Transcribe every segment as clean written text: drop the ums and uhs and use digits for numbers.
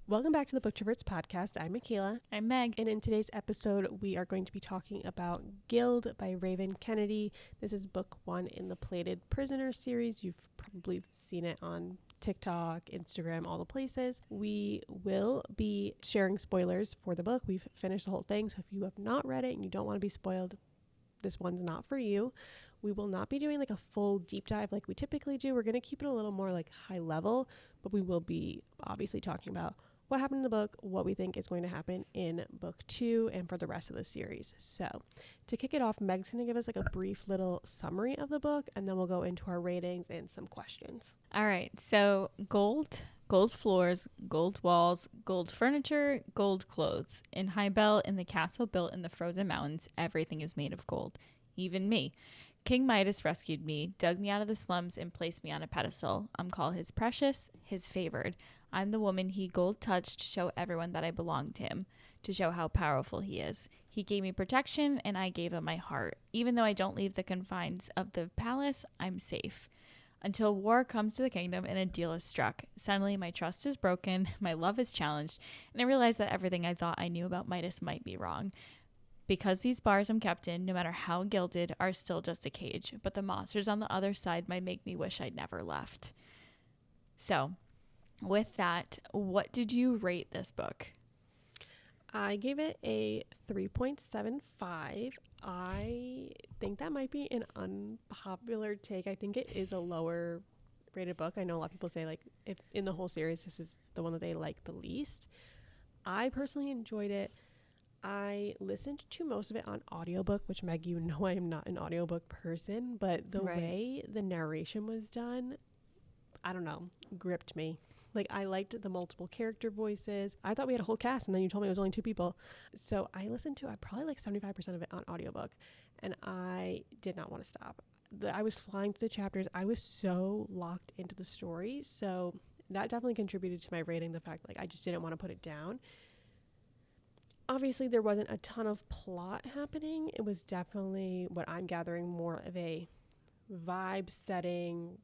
Welcome back to the Booktroverts Podcast. I'm Michaela. I'm Meg. And in today's episode, we are going to be talking about Gild by Raven Kennedy. This is book 1 in the Plated Prisoner series. You've probably seen it on TikTok, Instagram, all the places. We will be sharing spoilers for the book. We've finished the whole thing, so if you have not read it and you don't want to be spoiled, this one's not for you. We will not be doing like a full deep dive like we typically do. We're going to keep it a little more like high level, but we will be obviously talking about what happened in the book, what we think is going to happen in book 2 and for the rest of the series. So to kick it off, Meg's going to give us like a brief little summary of the book, and then we'll go into our ratings and some questions. All right. So gold floors, gold walls, gold furniture, gold clothes. In High Bell, in the castle built in the frozen mountains, everything is made of gold. Even me. King Midas rescued me, dug me out of the slums, and placed me on a pedestal. I'm called his precious, his favored. I'm the woman he gold touched to show everyone that I belong to him, to show how powerful he is. He gave me protection, and I gave him my heart. Even though I don't leave the confines of the palace, I'm safe. Until war comes to the kingdom and a deal is struck. Suddenly, my trust is broken, my love is challenged, and I realize that everything I thought I knew about Midas might be wrong. Because these bars I'm kept in, no matter how gilded, are still just a cage, but the monsters on the other side might make me wish I'd never left. So, with that, what did you rate this book? I gave it a 3.75. I think that might be an unpopular take. I think it is a lower rated book. I know a lot of people say like if in the whole series this is the one that they like the least. I personally enjoyed it. I listened to most of it on audiobook, which Meg, you know I am not an audiobook person, but the way the narration was done, I don't know, gripped me. Like, I liked the multiple character voices. I thought we had a whole cast, and then you told me it was only 2 people. So I listened to, I probably like 75% of it on audiobook, and I did not want to stop. I was flying through the chapters. I was so locked into the story. So that definitely contributed to my rating, the fact like I just didn't want to put it down. Obviously, there wasn't a ton of plot happening. It was definitely, what I'm gathering, more of a vibe setting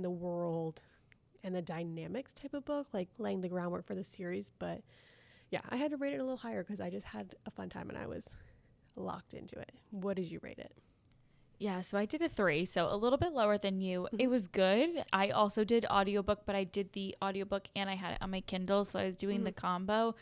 the world and the dynamics type of book, like laying the groundwork for the series. But yeah, I had to rate it a little higher because I just had a fun time and I was locked into it. What did you rate it? Yeah, so I did a 3, so a little bit lower than you. Mm-hmm. It was good. I also did audiobook, but I did the audiobook and I had it on my Kindle, so I was doing the combo.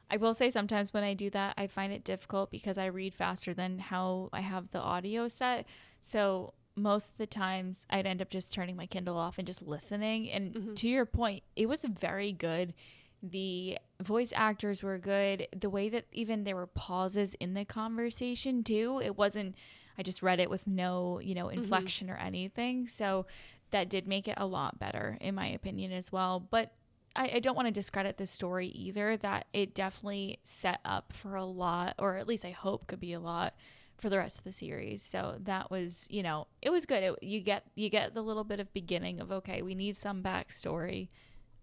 I will say sometimes when I do that, I find it difficult because I read faster than how I have the audio set. So most of the times I'd end up just turning my Kindle off and just listening. And to your point, it was very good. The voice actors were good. The way that even there were pauses in the conversation too. It wasn't, I just read it with no, inflection or anything. So that did make it a lot better in my opinion as well. But I don't want to discredit this story either, that it definitely set up for a lot, or at least I hope could be a lot for the rest of the series. So that was, it was good. You get the little bit of beginning of, okay, we need some backstory,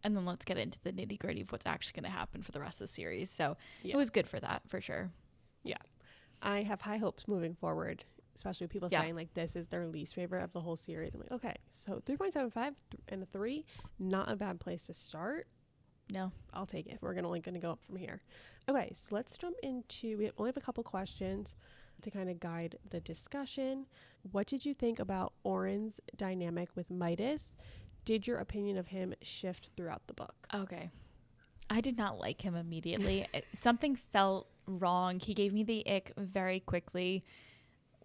and then let's get into the nitty gritty of what's actually going to happen for the rest of the series. So It was good for that, for sure. Yeah. I have high hopes moving forward, especially with people saying like this is their least favorite of the whole series. I'm like, okay, so 3.75 and a 3, not a bad place to start. No, I'll take it. We're only going to go up from here. Okay, so let's jump into, we only have a couple questions to kind of guide the discussion. What did you think about Oren's dynamic with Midas? Did your opinion of him shift throughout the book? Okay. I did not like him immediately. Something felt wrong. He gave me the ick very quickly.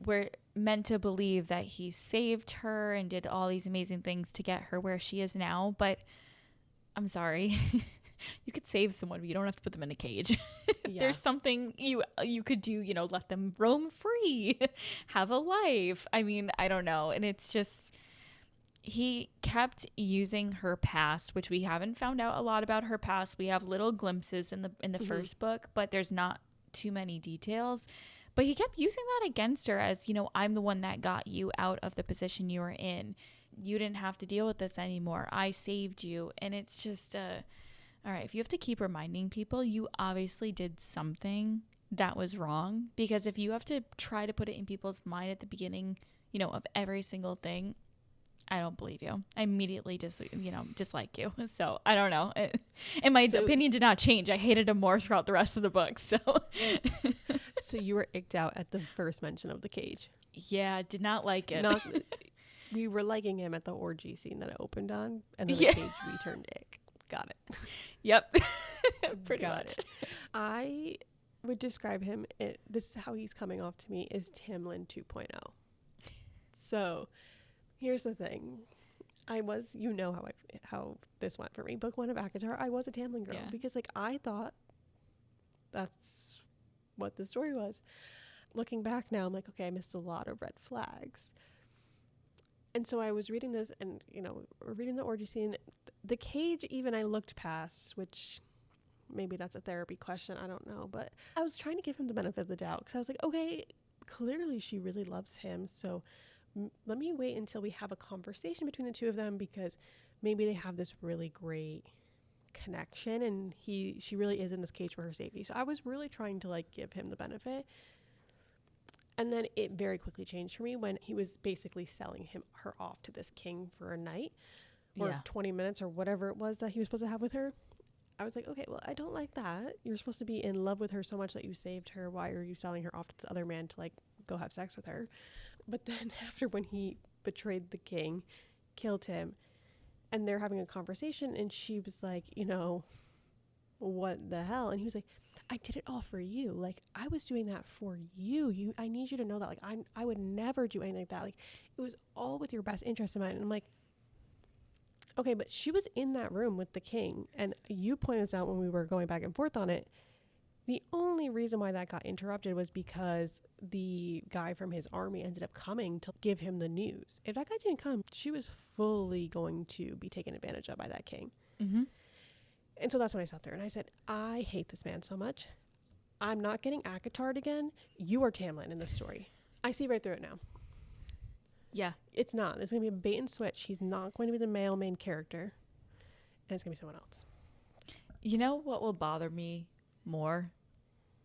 We're meant to believe that he saved her and did all these amazing things to get her where she is now, but I'm sorry. You could save someone, but you don't have to put them in a cage. Yeah. There's something you could do, let them roam free, have a life. I mean, I don't know. And it's just, he kept using her past, which we haven't found out a lot about her past. We have little glimpses in the first book, but there's not too many details. But he kept using that against her as, I'm the one that got you out of the position you were in. You didn't have to deal with this anymore. I saved you. And it's just, all right, if you have to keep reminding people, you obviously did something that was wrong. Because if you have to try to put it in people's mind at the beginning, of every single thing, I don't believe you. I immediately dislike you. So I don't know. And my opinion did not change. I hated him more throughout the rest of the book. So So you were icked out at the first mention of the cage. Yeah, did not like it. We were liking him at the orgy scene that it opened on, and then the cage we turned ick. Got it. Yep. Pretty Got much. it. I would describe him, this is how he's coming off to me, is Tamlin 2.0. So here's the thing. I was, how this went for me. Book 1 of ACOTAR, I was a Tamlin girl because like I thought that's what the story was. Looking back now, I'm like, okay, I missed a lot of red flags. And so I was reading this and, we're reading the orgy scene. The cage even I looked past, which maybe that's a therapy question. I don't know. But I was trying to give him the benefit of the doubt because I was like, okay, clearly she really loves him. So let me wait until we have a conversation between the two of them because maybe they have this really great connection and she really is in this cage for her safety. So I was really trying to like give him the benefit. And then it very quickly changed for me when he was basically selling her off to this king for a night or 20 minutes or whatever it was that he was supposed to have with her. I was like, okay, well, I don't like that. You're supposed to be in love with her so much that you saved her. Why are you selling her off to this other man to like go have sex with her? But then after when he betrayed the king, killed him, and they're having a conversation and she was like, what the hell? And he was like, I did it all for you. Like, I was doing that for you. I need you to know that. Like, I would never do anything like that. Like, it was all with your best interest in mind. And I'm like, okay, but she was in that room with the king. And you pointed this out when we were going back and forth on it. The only reason why that got interrupted was because the guy from his army ended up coming to give him the news. If that guy didn't come, she was fully going to be taken advantage of by that king. Mm-hmm. And so that's when I sat there and I said, I hate this man so much. I'm not getting ACOTAR'd again. You are Tamlin in this story. I see right through it now. Yeah. It's not. It's going to be a bait and switch. He's not going to be the male main character. And it's going to be someone else. You know what will bother me more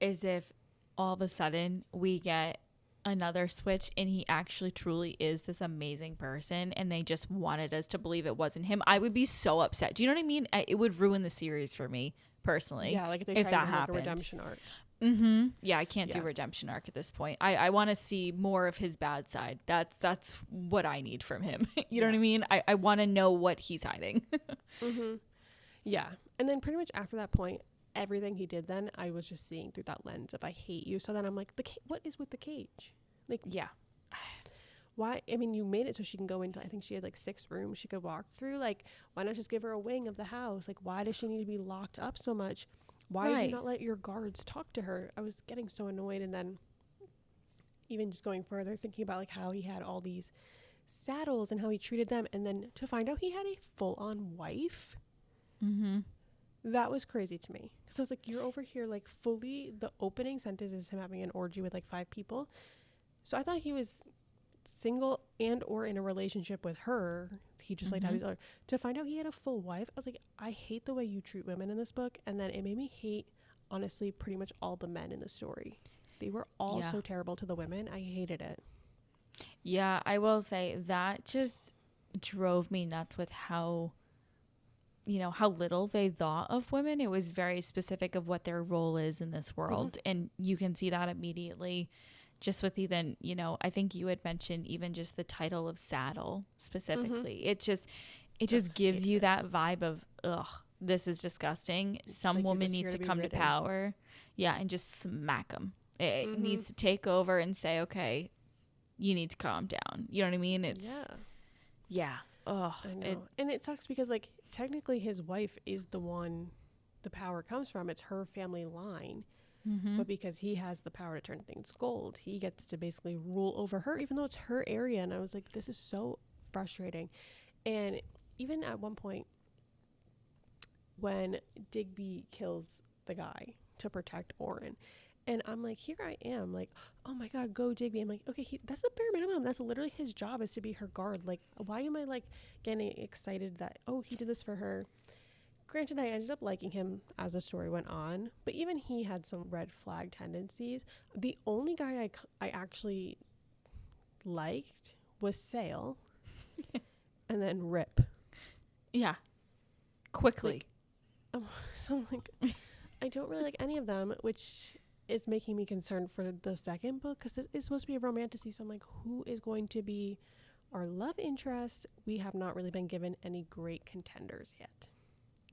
is if all of a sudden we get another switch and he actually truly is this amazing person and they just wanted us to believe it wasn't him. I would be so upset. Do you know what I mean? It would ruin the series for me personally. Yeah, like if they tried tried to make a redemption arc. Mm-hmm. Yeah, I can't do redemption arc at this point. I want to see more of his bad side. That's what I need from him. You know what I mean? I want to know what he's hiding. Mm-hmm. Yeah. And then pretty much after that point, everything he did then, I was just seeing through that lens of I hate you. So then I'm like, what is with the cage? Like, yeah. Why? I mean, you made it so she can go into, I think she had like 6 rooms she could walk through. Like, why not just give her a wing of the house? Like, why does she need to be locked up so much? Why did you not let your guards talk to her? I was getting so annoyed. And then even just going further, thinking about like how he had all these saddles and how he treated them. And then to find out he had a full-on wife. Mm-hmm. That was crazy to me. So I was like, you're over here like fully, the opening sentence is him having an orgy with like 5 people. So I thought he was single and or in a relationship with her. He just liked how he's other. To find out he had a full wife, I was like, I hate the way you treat women in this book. And then it made me hate, honestly, pretty much all the men in the story. They were all so terrible to the women. I hated it. Yeah, I will say that just drove me nuts with how little they thought of women. It was very specific of what their role is in this world. And you can see that immediately just with even, I think you had mentioned even just the title of saddle specifically. It just gives you that vibe of, ugh, this is disgusting. Some like woman needs to come to power. Yeah. And just smack them. It needs to take over and say, okay, you need to calm down. You know what I mean? Yeah. Oh, I know. And it sucks because like technically his wife is the one the power comes from. It's her family line. But because he has the power to turn things gold, he gets to basically rule over her, even though it's her area. And I was like, this is so frustrating. And even at one point when Digby kills the guy to protect Oren, and I'm like, here I am, like, oh my God, go Digby. I'm like, okay, that's a bare minimum. That's literally his job, is to be her guard. Like, why am I like getting excited that, oh, he did this for her? Granted, I ended up liking him as the story went on, but even he had some red flag tendencies. The only guy I actually liked was Sale. and then rip. Yeah. Quickly. So I'm like, I don't really like any of them, which is making me concerned for the second book because it's supposed to be a romantasy. So I'm like, who is going to be our love interest? We have not really been given any great contenders yet.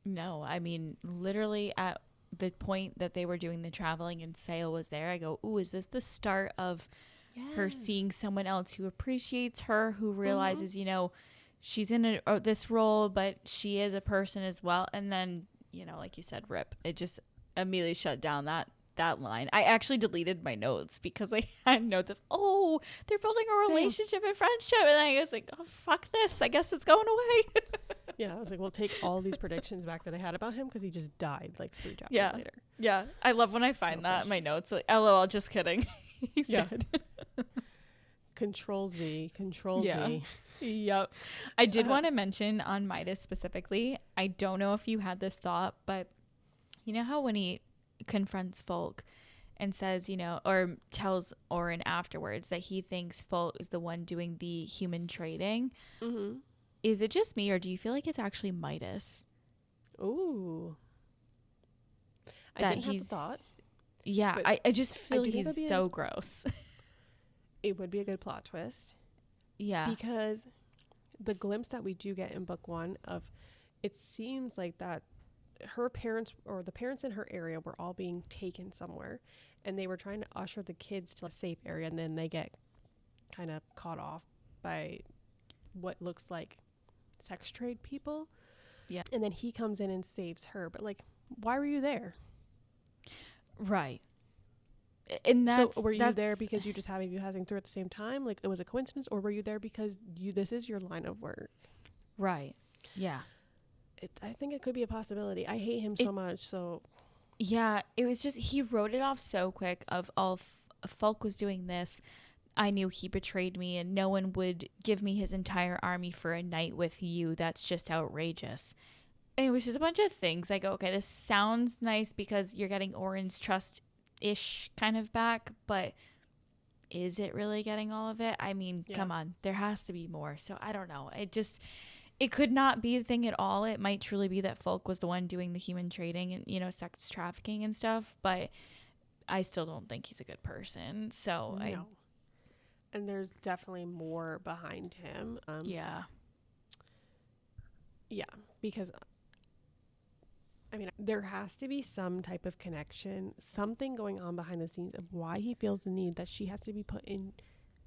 No, I mean, literally at the point that they were doing the traveling and Sale was there, I go, ooh, is this the start of her seeing someone else who appreciates her, who realizes, you know, she's in this role, but she is a person as well. And then, you know, like you said, rip. It just immediately shut down that line. I actually deleted my notes because I had notes of, oh, they're building a relationship and friendship. And I was like, oh, fuck this. I guess it's going away. Yeah, I was like, well, take all these predictions back that I had about him because he just died like 3 chapters later. Yeah. I love when I find that in my notes. Like, LOL, just kidding. He's dead. Control Z. Yep. I did want to mention on Midas specifically, I don't know if you had this thought, but you know how when he confronts Folk and says, you know, or tells Oren afterwards that he thinks Folk is the one doing the human trading. Mm-hmm. Is it just me, or do you feel like it's actually Midas? Ooh. I didn't have the thought. Yeah, I just feel he's so gross. It would be a good plot twist. Yeah. Because the glimpse that we do get in book 1 of, it seems like that her parents or the parents in her area were all being taken somewhere and they were trying to usher the kids to a safe area, and then they get kind of caught off by what looks like sex trade people. Yeah. And then he comes in and saves her. But like, why were you there? Right. And that's, so were you there because you just having you passing through at the same time? Like it was a coincidence, or were you there because this is your line of work? Right. Yeah. I think it could be a possibility. I hate him so much. So yeah, it was just, he wrote it off so quick of all Folk was doing this. I knew he betrayed me and no one would give me his entire army for a night with you. That's just outrageous. And it was just a bunch of things. I go, okay, this sounds nice because you're getting Oren's trust-ish kind of back, but is it really getting all of it? I mean, come on, there has to be more. So I don't know. It could not be a thing at all. It might truly be that Folk was the one doing the human trading and, you know, sex trafficking and stuff, but I still don't think he's a good person. So no. And there's definitely more behind him. Yeah, because I mean, there has to be some type of connection, something going on behind the scenes of why he feels the need that she has to be put in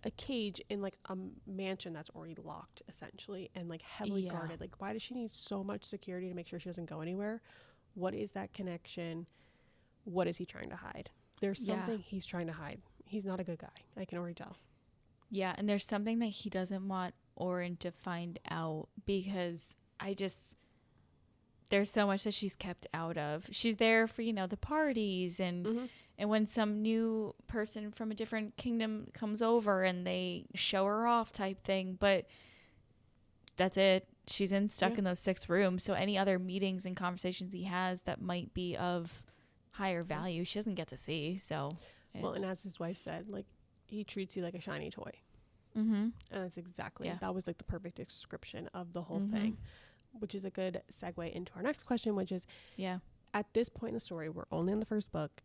a cage in like a mansion that's already locked essentially and like heavily guarded. Like, why does she need so much security to make sure she doesn't go anywhere? What is that connection? What is he trying to hide? There's something he's trying to hide. He's not a good guy. I can already tell. Yeah, and there's something that he doesn't want Oren to find out because there's so much that she's kept out of. She's there for, you know, the parties and when some new person from a different kingdom comes over and they show her off type thing, but that's it. She's stuck in those 6 rooms. So any other meetings and conversations he has that might be of higher value, she doesn't get to see. So, well, and as his wife said, like, he treats you like a shiny toy. And that's exactly that was like the perfect description of the whole thing, which is a good segue into our next question, which is at this point in the story, we're only in the first book,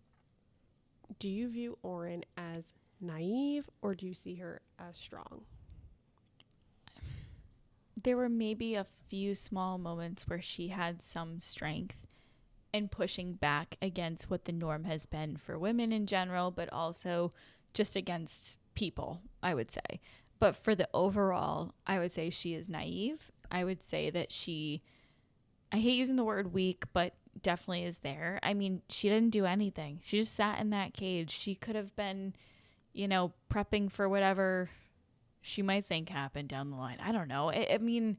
do you view Oren as naive or do you see her as strong? There were maybe a few small moments where she had some strength in pushing back against what the norm has been for women in general, but also just against people, I would say. But for the overall, I would say she is naive. I would say that I hate using the word weak, but definitely is there. I mean, she didn't do anything. She just sat in that cage. She could have been, you know, prepping for whatever she might think happened down the line. I don't know. I mean,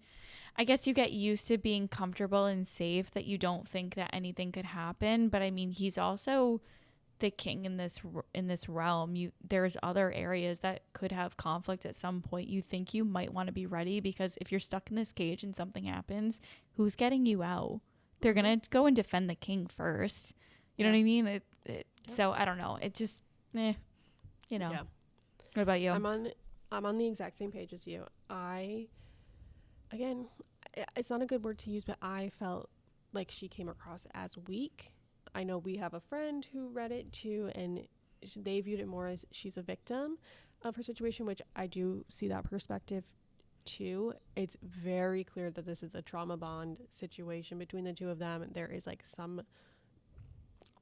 I guess you get used to being comfortable and safe that you don't think that anything could happen. But I mean, he's also the king in this realm. There's other areas that could have conflict at some point. You think you might want to be ready because if you're stuck in this cage and something happens, who's getting you out? They're gonna go and defend the king first. You know what I mean? So I don't know. It just, you know. Yeah. What about you? I'm on the exact same page as you. again, it's not a good word to use, but I felt like she came across as weak. I know we have a friend who read it too, and they viewed it more as she's a victim of her situation, which I do see that perspective too. It's very clear that this is a trauma bond situation between the two of them. There is like some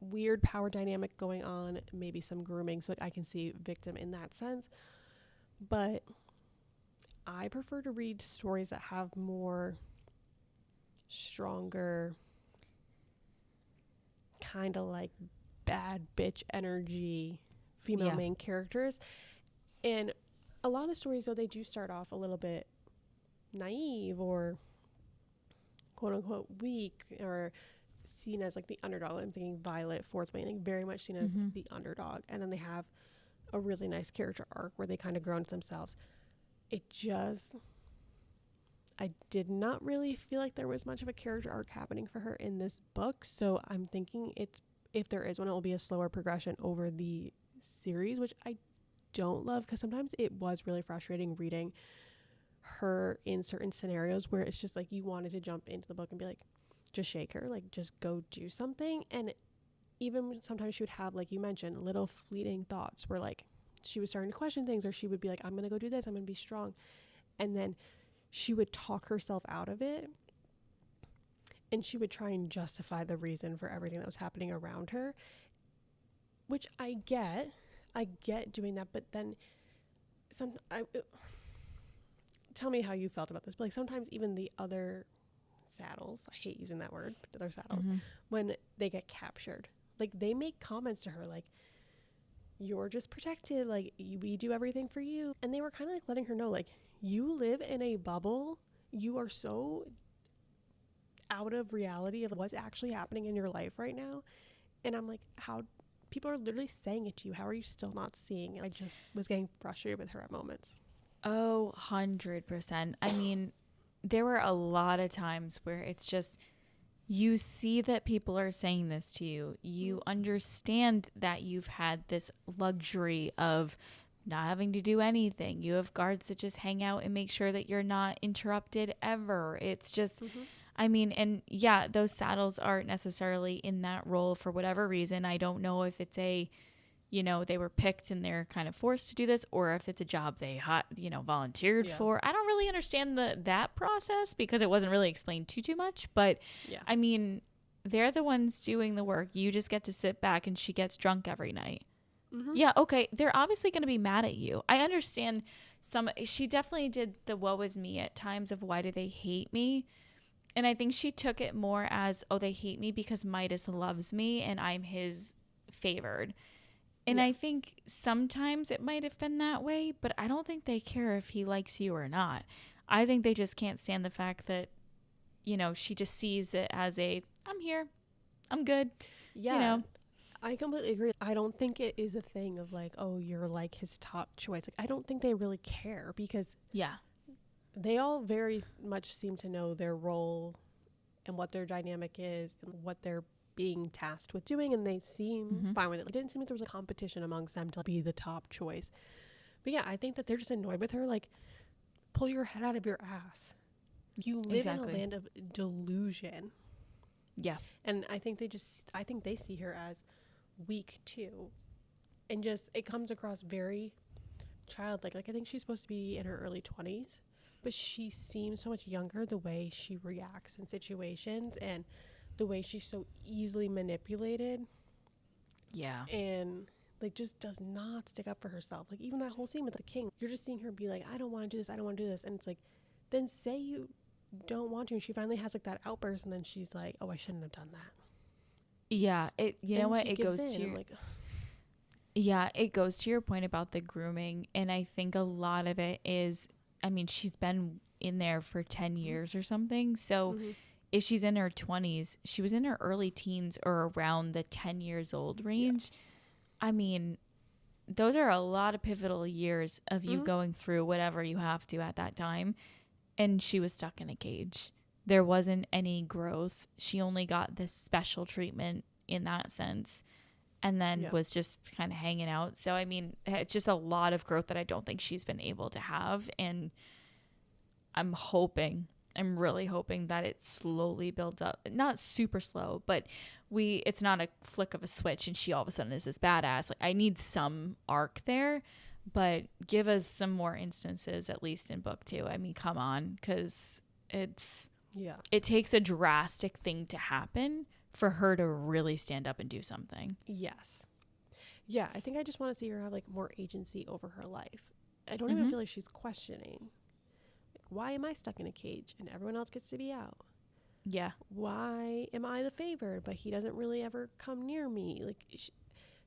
weird power dynamic going on, maybe some grooming, so like I can see victim in that sense. But I prefer to read stories that have more stronger kind of like bad bitch energy female main characters. And a lot of the stories, though, they do start off a little bit naive or quote unquote weak or seen as like the underdog. I'm thinking Violet, Fourth Wing, like very much seen as the underdog. And then they have a really nice character arc where they kind of grow into themselves. I did not really feel like there was much of a character arc happening for her in this book. So I'm thinking if there is one, it will be a slower progression over the series, which I don't love because sometimes it was really frustrating reading her in certain scenarios where it's just like you wanted to jump into the book and be like, just shake her, like just go do something. And even sometimes she would have, like you mentioned, little fleeting thoughts where like she was starting to question things, or she would be like, I'm gonna go do this, I'm gonna be strong, and then she would talk herself out of it, and she would try and justify the reason for everything that was happening around her, which I get doing that. But then tell me how you felt about this, but like sometimes even the other saddles, I hate using that word, but the other saddles, when they get captured, like they make comments to her like, you're just protected, like we do everything for you. And they were kind of like letting her know, like, you live in a bubble, you are so out of reality of what's actually happening in your life right now. And I'm like, how people are literally saying it to you, how are you still not seeing it? I just was getting frustrated with her at moments. Oh, 100%. I mean, there were a lot of times where it's just, you see that people are saying this to you. You understand that you've had this luxury of not having to do anything. You have guards that just hang out and make sure that you're not interrupted ever. It's just, I mean, and yeah, those saddles aren't necessarily in that role for whatever reason. I don't know if it's they were picked and they're kind of forced to do this, or if it's a job they volunteered for. I don't really understand that process because it wasn't really explained too much. But I mean, they're the ones doing the work. You just get to sit back, and she gets drunk every night. Yeah, okay. They're obviously going to be mad at you. I understand she definitely did the woe is me at times of why do they hate me? And I think she took it more as, oh, they hate me because Midas loves me and I'm his favored. And I think sometimes it might have been that way, but I don't think they care if he likes you or not. I think they just can't stand the fact that, she just sees it as I'm here, I'm good. Yeah. I completely agree. I don't think it is a thing of like, oh, you're like his top choice. Like, I don't think they really care because they all very much seem to know their role and what their dynamic is and what they're being tasked with doing, and they seem fine with it. It didn't seem like there was a competition amongst them to be the top choice. But yeah, I think that they're just annoyed with her. Like, pull your head out of your ass. You live in a land of delusion. Yeah. And I think they see her as weak too. And just, it comes across very childlike. Like, I think she's supposed to be in her early 20s, but she seems so much younger the way she reacts in situations and the way she's so easily manipulated. Yeah. And like just does not stick up for herself. Like even that whole scene with the king, you're just seeing her be like, I don't want to do this, I don't want to do this. And it's like, then say you don't want to. And she finally has like that outburst, and then she's like, oh, I shouldn't have done that. Yeah. It goes to your, it goes to your point about the grooming. And I think a lot of it is, I mean, she's been in there for 10 years or something. So if she's in her 20s, she was in her early teens or around the 10 years old range. I mean, those are a lot of pivotal years of you going through whatever you have to at that time. And she was stuck in a cage. There wasn't any growth. She only got this special treatment in that sense, and then was just kind of hanging out. So, I mean, it's just a lot of growth that I don't think she's been able to have. And I'm hoping I'm really hoping that it slowly builds up. Not super slow, but it's not a flick of a switch and she all of a sudden is this badass. Like, I need some arc there, but give us some more instances, at least in book 2. I mean, come on, because it takes a drastic thing to happen for her to really stand up and do something. Yes. Yeah, I think I just want to see her have like more agency over her life. I don't even feel like she's questioning, like, why am I stuck in a cage and everyone else gets to be out? Yeah. Why am I the favored, but he doesn't really ever come near me? Like,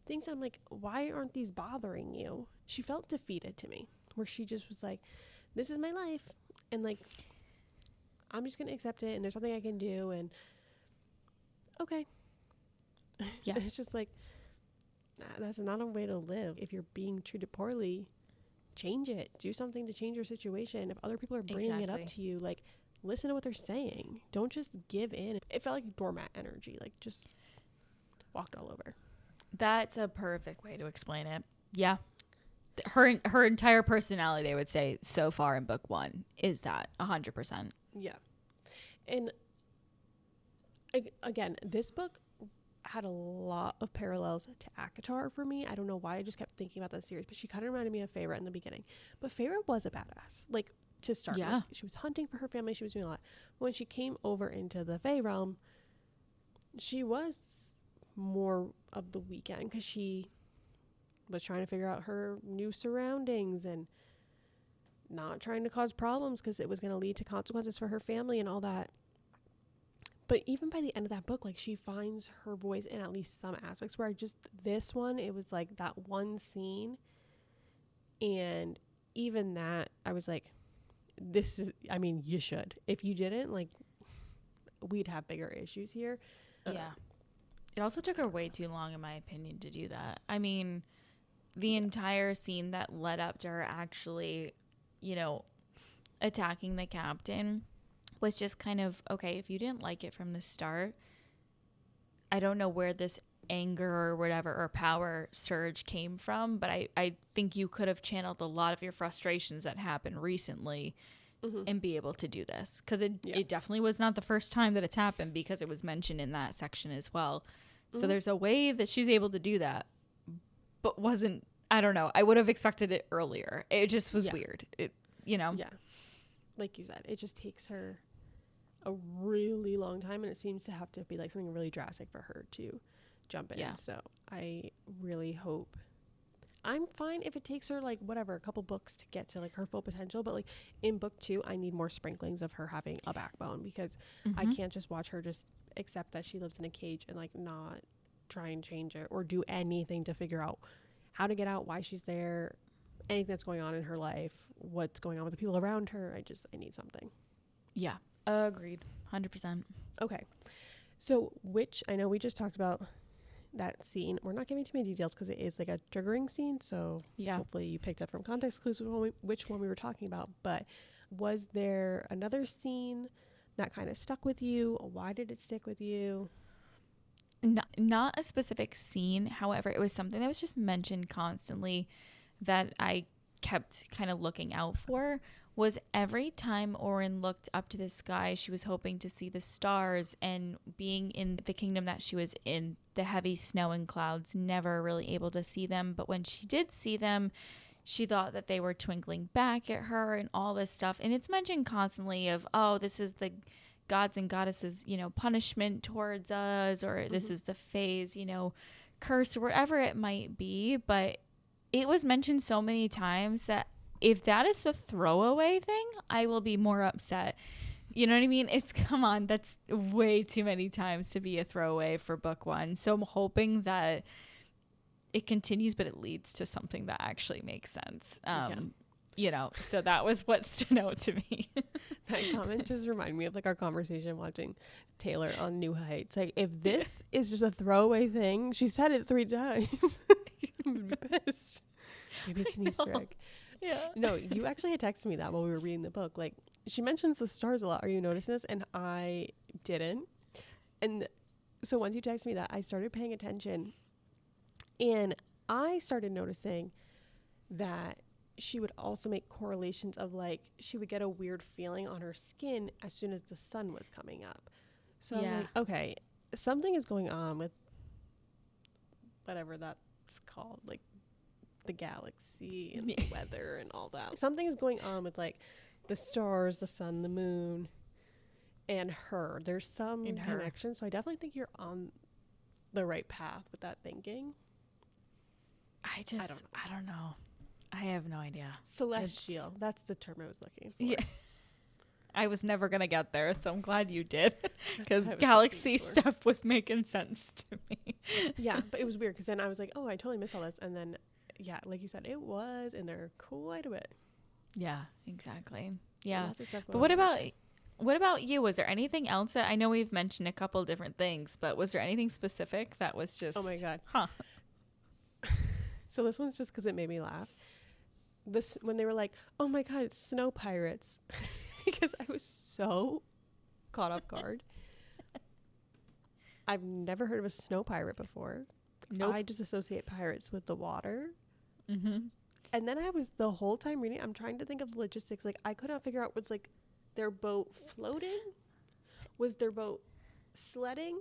things I'm like, why aren't these bothering you? She felt defeated to me, where she just was like, this is my life, and like, I'm just gonna accept it, and there's nothing I can do, and okay. Yeah. It's just like, that's not a way to live. If you're being treated poorly, change it. Do something to change your situation. If other people are bringing it up to you, like, listen to what they're saying. Don't just give in. It felt like doormat energy, like just walked all over. That's a perfect way to explain it. Yeah. Her entire personality, I would say, so far in book 1 is that 100%. Yeah. And again, this book had a lot of parallels to ACOTAR for me. I don't know why I just kept thinking about that series, but she kind of reminded me of Feyre in the beginning. But Feyre was a badass, like, to start with. She was hunting for her family. She was doing a lot. When she came over into the Fae realm, she was more of the weekend because she was trying to figure out her new surroundings and not trying to cause problems because it was going to lead to consequences for her family and all that. But even by the end of that book, like, she finds her voice in at least some aspects, where this one, it was like that one scene. And even that, I was like, you should. If you didn't, like, we'd have bigger issues here. Yeah. It also took her way too long, in my opinion, to do that. I mean, the entire scene that led up to her actually, attacking the captain was just kind of, okay, if you didn't like it from the start, I don't know where this anger or whatever or power surge came from, but I think you could have channeled a lot of your frustrations that happened recently and be able to do this, because it definitely was not the first time that it's happened, because it was mentioned in that section as well. So there's a way that she's able to do that, but wasn't, I don't know, I would have expected it earlier. It just was weird. Yeah, like you said, it just takes her a really long time, and it seems to have to be like something really drastic for her to jump in. So I really hope, I'm fine if it takes her like whatever, a couple books to get to like her full potential, but like in book 2 I need more sprinklings of her having a backbone, because I can't just watch her just accept that she lives in a cage and like not try and change it or do anything to figure out how to get out, why she's there, anything that's going on in her life, what's going on with the people around her. I need something. Yeah. Agreed. 100%. Okay. So, which, I know we just talked about that scene. We're not giving too many details because it is like a triggering scene. So, hopefully you picked up from context clues which one we were talking about. But was there another scene that kind of stuck with you? Why did it stick with you? Not a specific scene. However, it was something that was just mentioned constantly that I kept kind of looking out for. Was every time Oren looked up to the sky, she was hoping to see the stars, and being in the kingdom that she was in, the heavy snow and clouds, never really able to see them. But when she did see them, she thought that they were twinkling back at her and all this stuff. And it's mentioned constantly of, oh, this is the gods and goddesses, punishment towards us, or this is the phase, curse, or whatever it might be. But it was mentioned so many times that if that is a throwaway thing, I will be more upset. You know what I mean? Come on, that's way too many times to be a throwaway for book 1. So I'm hoping that it continues, but it leads to something that actually makes sense. So that was what stood out to me. That comment just reminded me of like our conversation watching Taylor on New Heights. Like, if this is just a throwaway thing, she said it 3 times. I'm gonna be pissed. Maybe it's an Easter egg. Yeah. No, you actually had texted me that while we were reading the book. Like, she mentions the stars a lot. Are you noticing this? And I didn't. And so once you texted me that, I started paying attention. And I started noticing that she would also make correlations of like she would get a weird feeling on her skin as soon as the sun was coming up. So I was like, okay, something is going on with whatever that's called, like the galaxy and the weather and all that. Something is going on with like the stars, the sun, the moon, and her. There's some connection. So I definitely think you're on the right path with that thinking. I don't know. I have no idea. Celestial. That's the term I was looking for. Yeah. I was never going to get there, so I'm glad you did. Because galaxy stuff was making sense to me. Yeah, but it was weird because then I was like, oh, I totally missed all this. And then, yeah, like you said, it was in there quite a bit. Yeah, exactly. Yeah. But what about you? Was there anything else that I know we've mentioned a couple different things, but was there anything specific that was just, oh my God. Huh. So this one's just because it made me laugh. This when they were like, oh my God, it's snow pirates. Because I was so caught off guard. I've never heard of a snow pirate before. Nope. I just associate pirates with the water. Mm-hmm. And then I was the whole time reading, I'm trying to think of the logistics. Like I couldn't figure out, was like their boat floating? Was their boat sledding?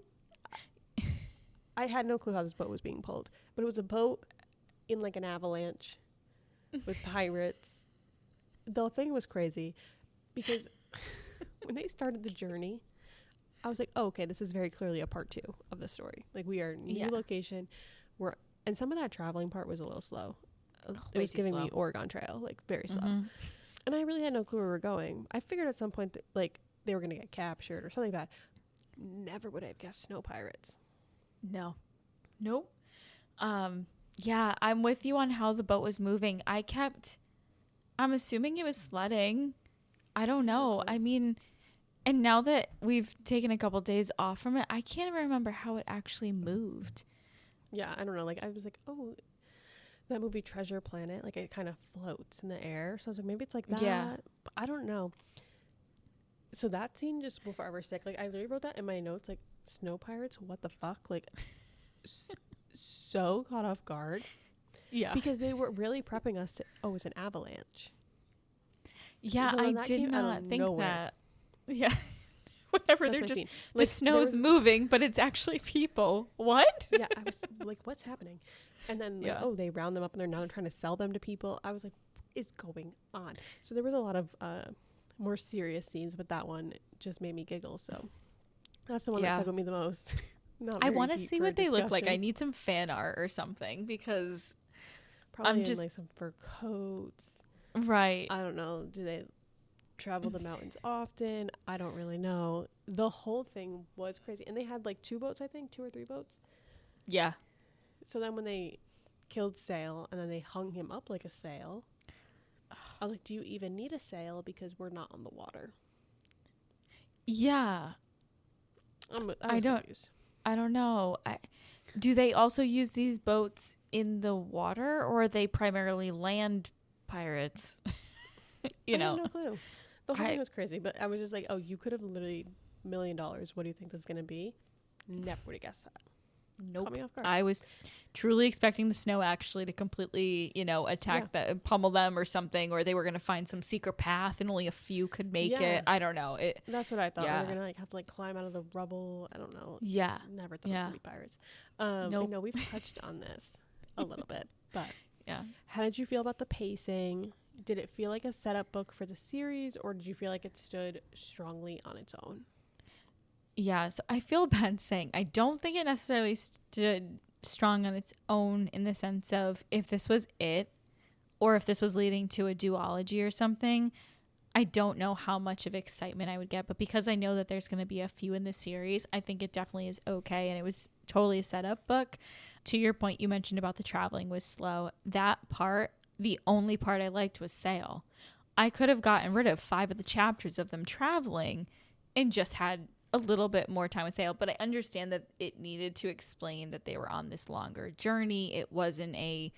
I had no clue how this boat was being pulled. But it was a boat in like an avalanche with pirates. The thing was crazy. Because when they started the journey, I was like, oh, okay, this is very clearly a part 2 of the story. Like we are new location. And some of that traveling part was a little slow. It was giving me Oregon Trail, like very slow. Mm-hmm. And I really had no clue where we were going. I figured at some point that like they were going to get captured or something bad. Never would I have guessed snow pirates. No. Nope. Yeah, I'm with you on how the boat was moving. I'm assuming it was sledding. I don't know. I mean, and now that we've taken a couple days off from it, I can't even remember how it actually moved. Yeah, I don't know. Like I was like, oh, that movie Treasure Planet, like it kind of floats in the air. So I was like, maybe it's like that. Yeah. But I don't know. So that scene just will forever stick. Like I literally wrote that in my notes, like snow pirates, what the fuck? Like so caught off guard. Yeah. Because they were really prepping us to, oh, it's an avalanche. Yeah, so I did not think that. Yeah. Whatever, so they're just, the snow's moving, but it's actually people. What? Yeah, I was like, what's happening? And then, like, oh, they round them up and they're now trying to sell them to people. I was like, what is going on? So there was a lot of more serious scenes, but that one just made me giggle. So that's the one that stuck with me the most. I want to see what they look like. I need some fan art or something because probably in like some fur coats. Right. I don't know. Do they travel the mountains often? I don't really know. The whole thing was crazy. And they had like 2 boats, I think, 2 or 3 boats. Yeah. So then when they killed Sail and then they hung him up like a sail, I was like, do you even need a sail? Because we're not on the water. Yeah. I don't know. Do they also use these boats in the water, or are they primarily land pirates? I have no clue. The whole thing was crazy, but I was just like, oh, you could have literally $1 million. What do you think this is going to be? Never would have guessed that. Nope. Caught me off guard. I was truly expecting the snow actually to completely, attack that, pummel them or something, or they were going to find some secret path and only a few could make it. I don't know. That's what I thought. They're going to have to climb out of the rubble. I don't know. Yeah. Never thought it was going to be pirates. Nope. I know we've touched on this a little bit, but yeah. How did you feel about the pacing? Did it feel like a setup book for the series, or did you feel like it stood strongly on its own? Yeah, so I feel bad saying I don't think it necessarily stood strong on its own in the sense of if this was it, or if this was leading to a duology or something, I don't know how much of excitement I would get. But because I know that there's going to be a few in the series, I think it definitely is okay. And it was totally a setup book. To your point, you mentioned about the traveling was slow. That part, the only part I liked was Sail. I could have gotten rid of 5 of the chapters of them traveling and just had a little bit more time with Sail. But I understand that it needed to explain that they were on this longer journey. It wasn't a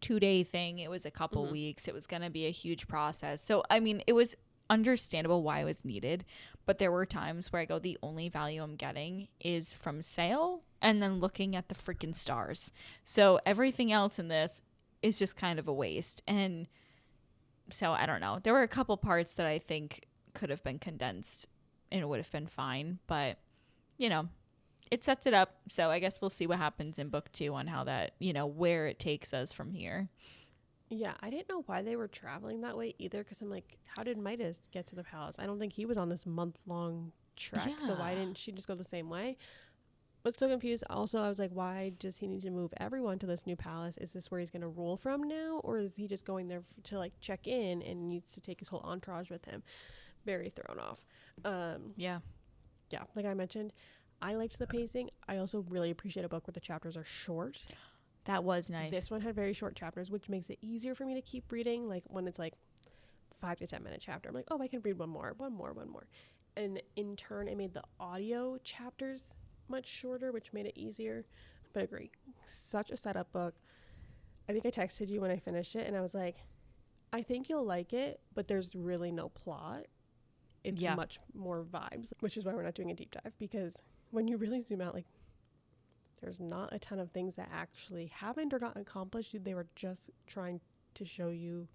2-day thing. It was a couple weeks. It was going to be a huge process. So, I mean, it was understandable why it was needed. But there were times where I go, the only value I'm getting is from Sail and then looking at the freaking stars. So everything else in this is just kind of a waste. And So I don't know. There were a couple parts that I think could have been condensed and it would have been fine. But, it sets it up. So I guess we'll see what happens in book 2 on how that, where it takes us from here. Yeah, I didn't know why they were traveling that way either, because I'm like, how did Midas get to the palace? I don't think he was on this month-long trek, so why didn't she just go the same way? But so confused. Also, I was like, why does he need to move everyone to this new palace? Is this where he's going to rule from now? Or is he just going there to, like, check in and needs to take his whole entourage with him? Very thrown off. Yeah, like I mentioned, I liked the pacing. I also really appreciate a book where the chapters are short. That was nice. This one had very short chapters, which makes it easier for me to keep reading. Like, when it's, like, 5 to 10 minute chapter, I'm like, oh, I can read one more. And in turn, it made the audio chapters much shorter, which made it easier. But agree, such a setup book. I think I texted you when I finished it and I was like, I think you'll like it, but there's really no plot. It's much more vibes, which is why we're not doing a deep dive, because when you really zoom out, like, there's not a ton of things that actually happened or got accomplished. They were just trying to show you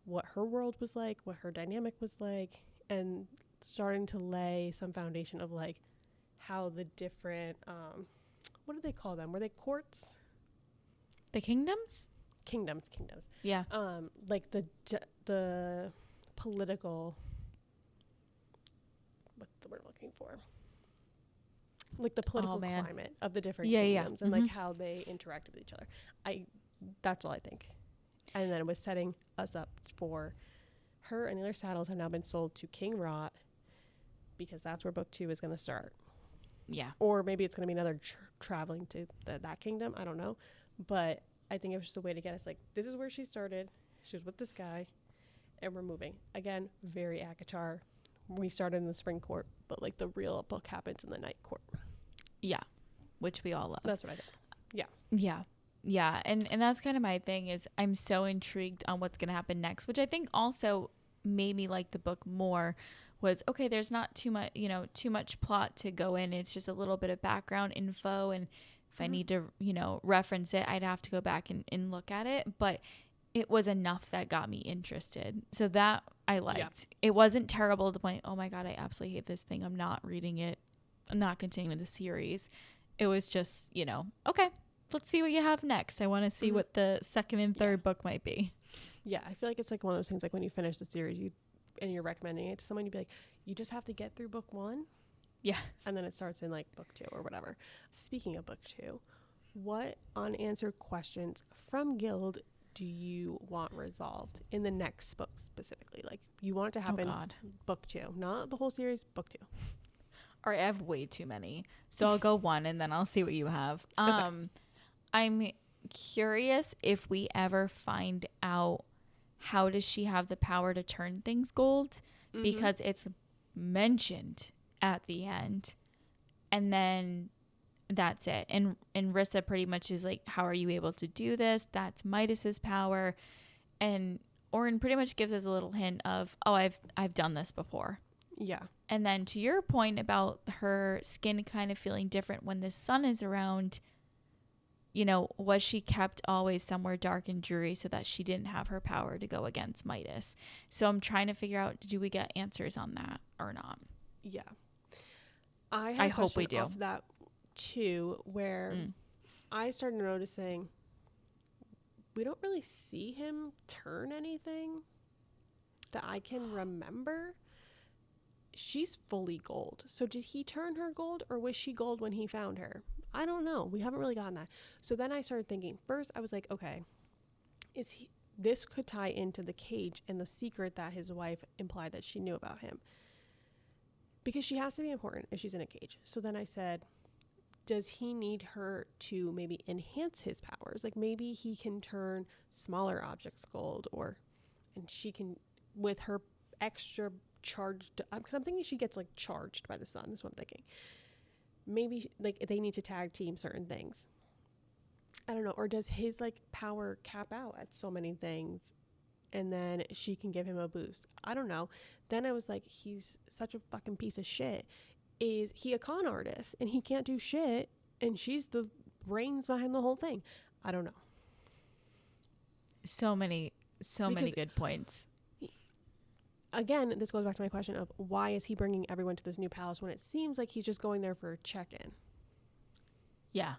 what her world was like, what her dynamic was like, and starting to lay some foundation of, like, how the different what do they call them? Were they courts? The kingdoms. Yeah. Like the political, what's the word I'm looking for? Like the political climate of the different kingdoms and like how they interact with each other. That's all I think. And then it was setting us up for her and the other saddles have now been sold to King Rot, because that's where book 2 is going to start. Yeah. Or maybe it's going to be another traveling to that kingdom. I don't know. But I think it was just a way to get us, like, this is where she started. She was with this guy. And we're moving. Again, very ACOTAR. We started in the spring court. But, like, the real book happens in the night court. Yeah. Which we all love. That's what I think. Yeah. Yeah. Yeah. And that's kind of my thing, is I'm so intrigued on what's going to happen next. Which I think also made me like the book more. Was, okay, there's not too much plot to go in. It's just a little bit of background info. And if I need to, reference it, I'd have to go back and look at it. But it was enough that got me interested. So that I liked. Yeah. It wasn't terrible to the point, oh my God, I absolutely hate this thing. I'm not reading it. I'm not continuing the series. It was just, okay, let's see what you have next. I want to see what the second and third book might be. Yeah, I feel like it's like one of those things, like when you finish the series, and you're recommending it to someone, you'd be like, you just have to get through book 1. Yeah. And then it starts in, like, book 2 or whatever. Speaking of book 2, what unanswered questions from Gild do you want resolved in the next book specifically? Like, you want it to happen book 2, not the whole series, book 2. All right, I have way too many. So I'll go 1 and then I'll see what you have. Okay. I'm curious if we ever find out how does she have the power to turn things gold, because it's mentioned at the end and then that's it. And Rissa pretty much is like, how are you able to do this? That's Midas's power. And Oren pretty much gives us a little hint of, oh, I've done this before. Yeah. And then to your point about her skin kind of feeling different when the sun is around, was she kept always somewhere dark and dreary so that she didn't have her power to go against Midas? So I'm trying to figure out, do we get answers on that or not? Yeah. I hope we do. Off that too, where I started noticing we don't really see him turn anything that I can remember. She's fully gold. So did he turn her gold, or was she gold when he found her? I don't know. We haven't really gotten that. So then I started thinking, first I was like, okay, this could tie into the cage and the secret that his wife implied that she knew about him, because she has to be important if she's in a cage. So then I said, does he need her to maybe enhance his powers? Like, maybe he can turn smaller objects gold, and she can, with her extra charged, because I'm thinking she gets, like, charged by the sun. That's what I'm thinking. Maybe, like, they need to tag team certain things. I don't know. Or does his, like, power cap out at so many things, and then she can give him a boost? I don't know. Then I was like, he's such a fucking piece of shit. Is he a con artist and he can't do shit, and she's the brains behind the whole thing? I don't know. So many So many good points. Again, this goes back to my question of why is he bringing everyone to this new palace when it seems like he's just going there for a check-in? Yeah.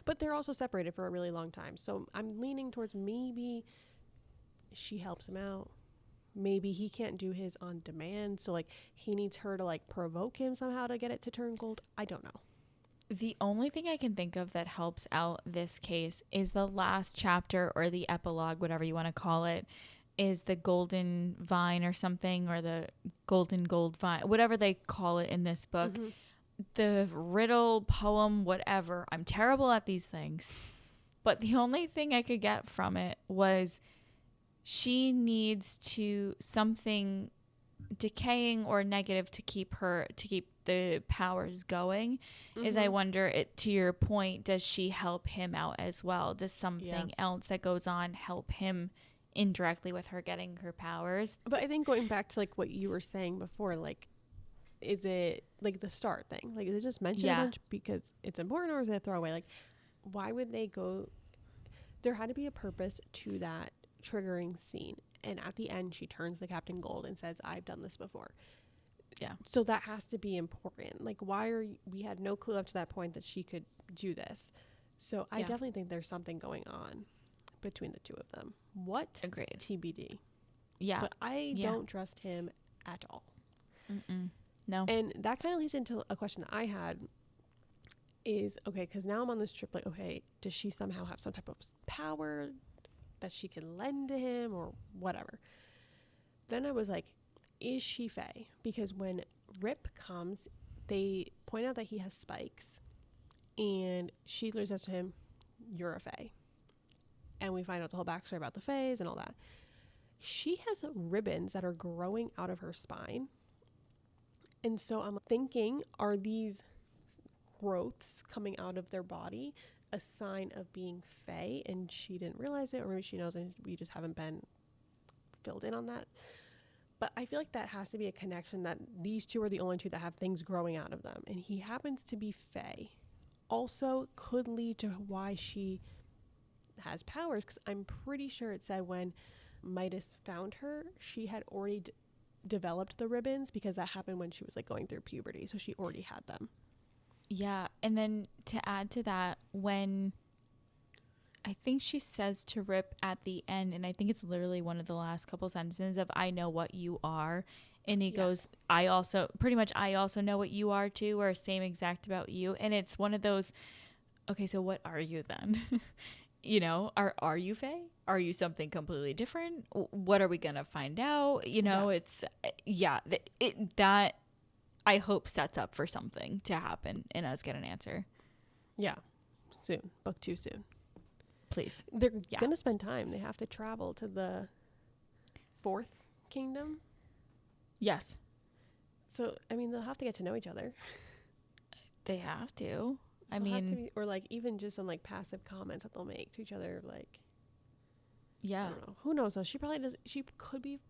But they're also separated for a really long time. So I'm leaning towards maybe she helps him out. Maybe he can't do his on demand. So like he needs her to like provoke him somehow to get it to turn gold. I don't know. The only thing I can think of that helps out this case is the last chapter or the epilogue, whatever you want to call it, is the golden vine or something, or the golden gold vine, whatever they call it in this book. Mm-hmm. The riddle, poem, whatever. I'm terrible at these things. But the only thing I could get from it was she needs to something decaying or negative to keep the powers going. Mm-hmm. Is I wonder, it to your point, does she help him out as well? Does something else that goes on help him indirectly with her getting her powers? But I think going back to like what you were saying before, like, is it like the start thing? Like, is it just mentioned a bunch because it's important, or is it a throwaway? Like, why would they go? There had to be a purpose to that triggering scene. And at the end, she turns to Captain Gold and says, I've done this before. Yeah. So that has to be important. Like, we had no clue up to that point that she could do this. So I definitely think there's something going on between the two of them. What? Agreed. TBD. Yeah. But I don't trust him at all. Mm-mm. No. And that kind of leads into a question that I had is, okay, because now I'm on this trip, like, okay, does she somehow have some type of power that she can lend to him or whatever? Then I was like, is she Fae? Because when Rip comes, they point out that he has spikes, and she literally says to him, you're a Fae. And we find out the whole backstory about the Faes and all that. She has ribbons that are growing out of her spine. And so I'm thinking, are these growths coming out of their body a sign of being Fae, and she didn't realize it, or maybe she knows and we just haven't been filled in on that? But I feel like that has to be a connection, that these two are the only two that have things growing out of them, and he happens to be Fae. Also could lead to why she has powers, because I'm pretty sure it said when Midas found her, she had already developed the ribbons, because that happened when she was like going through puberty, so she already had them. Yeah, and then to add to that, when I think she says to Rip at the end, and I think it's literally one of the last couple sentences of, I know what you are. And he goes, I also know what you are too, or same exact about you. And it's one of those, okay, so what are you then? You know, are you Fae? Are you something completely different? What are we going to find out? You know, it's, that I hope sets up for something to happen and us get an answer. Yeah. Soon. Book 2 soon. Please. They're going to spend time. They have to travel to the 4th kingdom. Yes. So, I mean, they'll have to get to know each other. They have to. Or like even just some like passive comments that they'll make to each other. Like, yeah. I don't know. Who knows though? She could be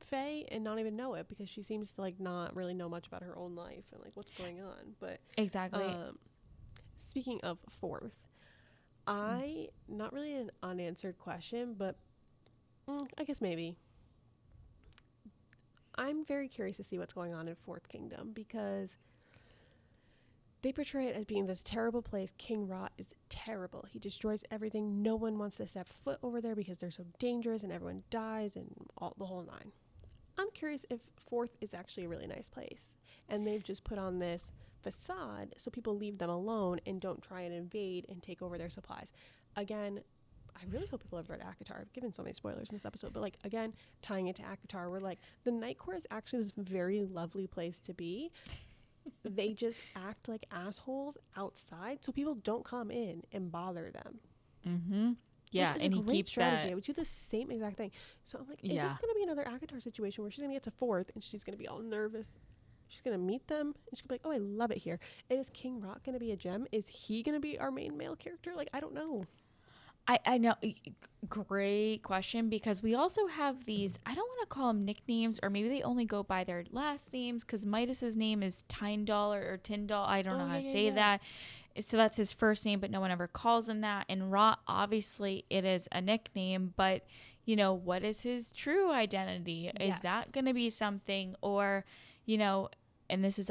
Fae and not even know it, because she seems to like not really know much about her own life and like what's going on. But exactly. Speaking of 4th, not really an unanswered question, but I guess maybe. I'm very curious to see what's going on in 4th Kingdom, because they portray it as being this terrible place. King Rot is terrible. He destroys everything. No one wants to step foot over there because they're so dangerous, and everyone dies and the whole nine. I'm curious if 4th is actually a really nice place, and they've just put on this facade so people leave them alone and don't try and invade and take over their supplies. Again, I really hope people have read ACOTAR. I've given so many spoilers in this episode, but like, again, tying it to ACOTAR, we're like, the Night Court is actually this very lovely place to be. They just act like assholes outside, so people don't come in and bother them. Mm-hmm. Yeah, and he keeps strategy. that. I would do the same exact thing. So I'm like, is this going to be another ACOTAR situation where she's going to get to 4th and she's going to be all nervous? She's going to meet them and she's going to be like, oh, I love it here. And is King Rot going to be a gem? Is he going to be our main male character? Like, I don't know. I know. Great question, because we also have these, I don't want to call them nicknames, or maybe they only go by their last names, because Midas's name is Tyndall or Tyndall. I don't know how to say that. So that's his first name, but no one ever calls him that. And Rot, obviously, it is a nickname, but you know, what is his true identity? Yes. Is that going to be something? Or, you know, and this is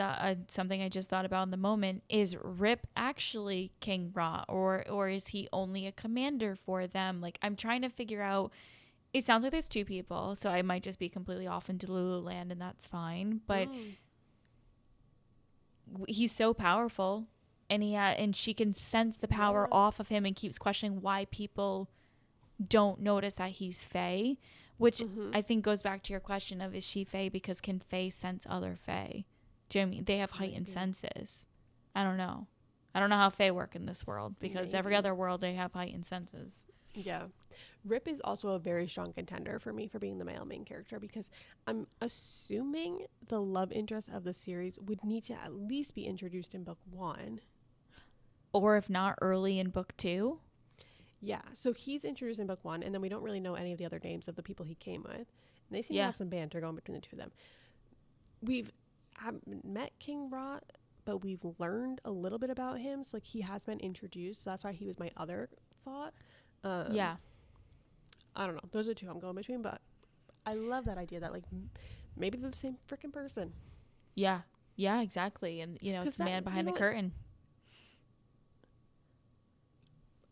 something I just thought about in the moment, is Rip actually King Ra, or is he only a commander for them? Like, I'm trying to figure out. It sounds like there's two people, so I might just be completely off into Lululand, and that's fine. But he's so powerful, and and she can sense the power off of him, and keeps questioning why people don't notice that he's Fae, which I think goes back to your question of, is she Fae because can Fae sense other Fae? Do you know what I mean? They have heightened senses. I don't know. I don't know how Fae work in this world, because every other world they have heightened senses. Yeah. Rip is also a very strong contender for me for being the male main character, because I'm assuming the love interest of the series would need to at least be introduced in book 1. Or if not, early in book 2. Yeah. So he's introduced in book 1, and then we don't really know any of the other names of the people he came with. And they seem to have some banter going between the two of them. We've haven't met King Ra, but we've learned a little bit about him. So like, he has been introduced. So that's why he was my other thought. I don't know. Those are two I'm going between, but I love that idea that like maybe they're the same freaking person. Yeah. Yeah, exactly. And you know, it's the man behind the curtain.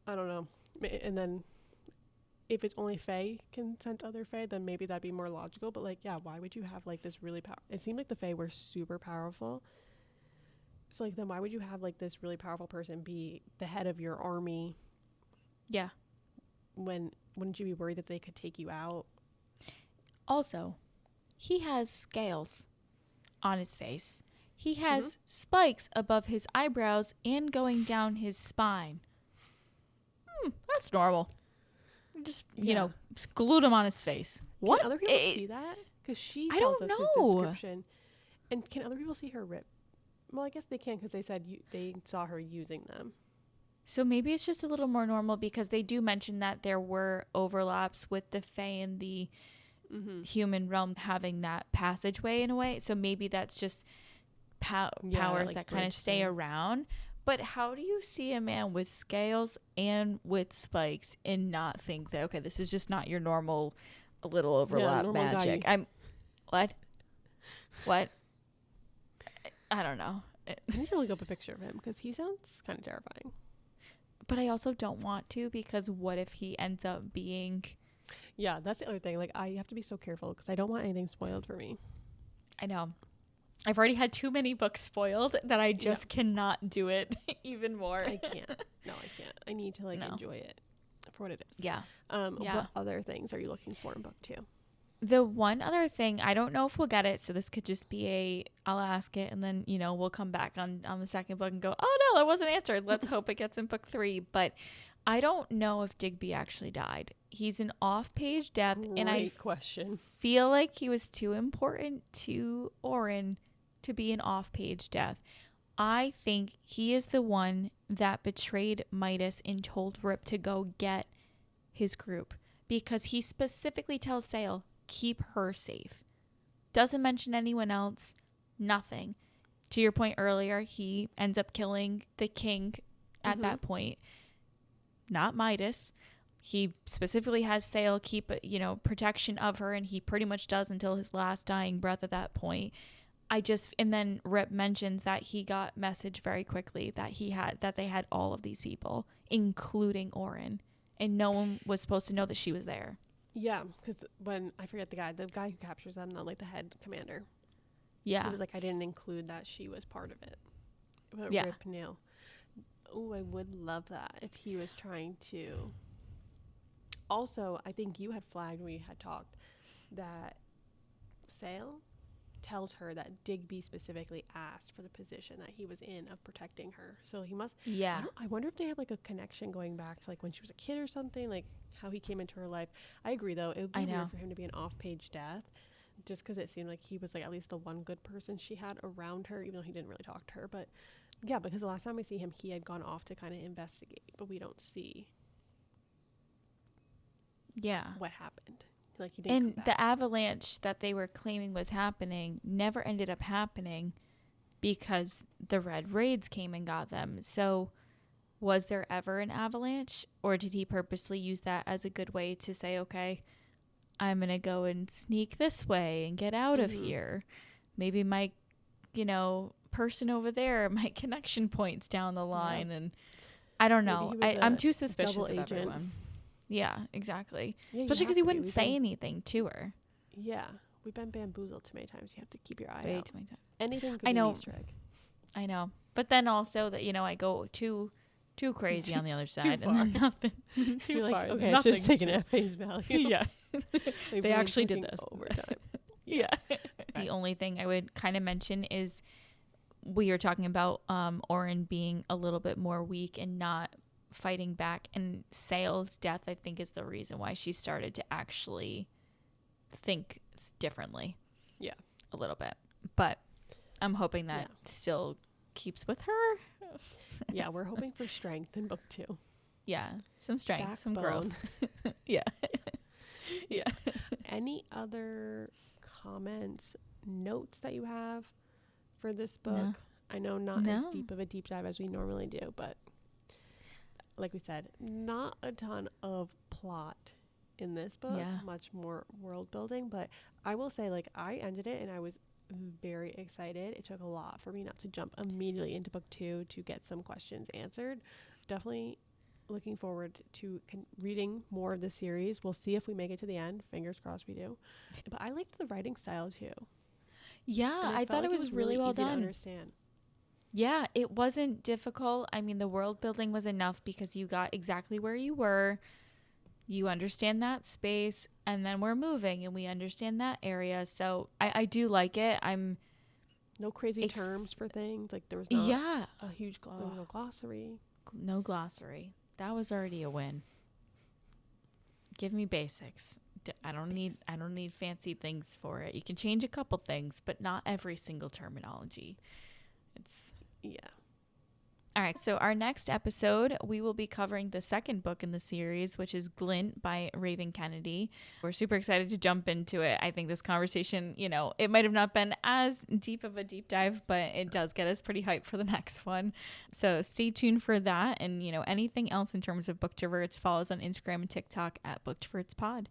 I don't know. And then if it's only Fae can sense other Fae, then maybe that'd be more logical. But like, yeah, why would you have like this really it seemed like the Fae were super powerful. So like, then why would you have like this really powerful person be the head of your army? Yeah. Wouldn't you be worried that they could take you out? Also, he has scales on his face. He has spikes above his eyebrows and going down his spine. That's normal. Just, you know, glued him on his face. What? Can other people see that? Because she tells us his description. And can other people see her rip? Well, I guess they can, because they said they saw her using them. So maybe it's just a little more normal, because they do mention that there were overlaps with the Fae and the human realm having that passageway in a way. So maybe that's just powers that kind of stay around. But how do you see a man with scales and with spikes and not think that, okay, this is just not your normal little overlap magic? What? I don't know. I need to look up a picture of him, because he sounds kind of terrifying. But I also don't want to, because what if he ends up being... Yeah, that's the other thing. Like, I have to be so careful, because I don't want anything spoiled for me. I know. I've already had too many books spoiled that I just cannot do it even more. I can't. No, I can't. I need to enjoy it for what it is. Yeah. What other things are you looking for in book 2? The one other thing, I don't know if we'll get it, so this could just be I'll ask it, and then, you know, we'll come back on the second book and go, oh no, that wasn't answered. Let's hope it gets in book 3. But I don't know if Digby actually died. He's an off-page death, and I feel like he was too important to Oren to be an off-page death. I think he is the one that betrayed Midas and told Rip to go get his group, because he specifically tells Sail, keep her safe. Doesn't mention anyone else. Nothing. To your point earlier, he ends up killing the king at that point. Not Midas. He specifically has Sail keep, protection of her, and he pretty much does until his last dying breath at that point. And then Rip mentions that he got message very quickly that they had all of these people, including Oren, and no one was supposed to know that she was there. Yeah, because when I forget the guy who captures them, not like the head commander. Yeah, he was like, I didn't include that she was part of it. But yeah. Rip knew. Oh, I would love that if he was trying to. Also, I think you had flagged when we had talked that Sail tells her that Digby specifically asked for the position that he was in of protecting her. So he must. Yeah. I wonder if they have like a connection going back to like when she was a kid or something, like how he came into her life. I agree though. It would be weird for him to be an off-page death, just because it seemed like he was like at least the one good person she had around her, even though he didn't really talk to her. But yeah, because the last time we see him, he had gone off to kind of investigate, but we don't see. Yeah. What happened? Like he didn't. And the avalanche that they were claiming was happening never ended up happening because the red raids came and got them. So was there ever an avalanche, or did he purposely use that as a good way to say, okay, I'm going to go and sneak this way and get out of here. Maybe my, person over there, my connection points down the line. And I don't know. I'm too suspicious of everyone. Yeah, exactly. Yeah, especially because he wouldn't say anything to her. Yeah. We've been bamboozled too many times. You have to keep your eye out. Way too many times. Anything could be an Easter egg. I know. But then also that, I go too crazy on the other side. Too far. And then nothing. Too far. Like, okay, I should have taken it at face value. Yeah. They actually did this. Overtime. Yeah. The only thing I would kind of mention is we were talking about Oren being a little bit more weak and not fighting back. And Sale's death, I think, is the reason why she started to actually think differently. Yeah. A little bit. But I'm hoping that still keeps with her. Yeah, we're hoping for strength in book 2. Yeah, some strength, Backbone. some growth. Yeah. Yeah. Any other comments, notes that you have for this book? No. I know not as deep of a deep dive as we normally do, but like we said, not a ton of plot in this book. Yeah. Much more world building, but I will say, like, I ended it and I was very excited. It took a lot for me not to jump immediately into book 2 to get some questions answered. Definitely looking forward to reading more of the series. We'll see if we make it to the end. Fingers crossed we do. But I liked the writing style too. Yeah, I thought like it was really well done. To understand. Yeah, it wasn't difficult. I mean, the world building was enough because you got exactly where you were. You understand that space, and then we're moving and we understand that area. So I do like it. I'm no crazy terms for things. Like there was not a huge glossary. No glossary. That was already a win. Give me basics. I don't need fancy things for it. You can change a couple things, but not every single terminology. All right, so our next episode, we will be covering the second book in the series, which is Glint by Raven Kennedy. We're super excited to jump into it. I think this conversation, it might have not been as deep of a deep dive, but it does get us pretty hyped for the next one. So stay tuned for that. And, anything else in terms of Booktroverts, follow us on Instagram and TikTok at Booktroverts Pod.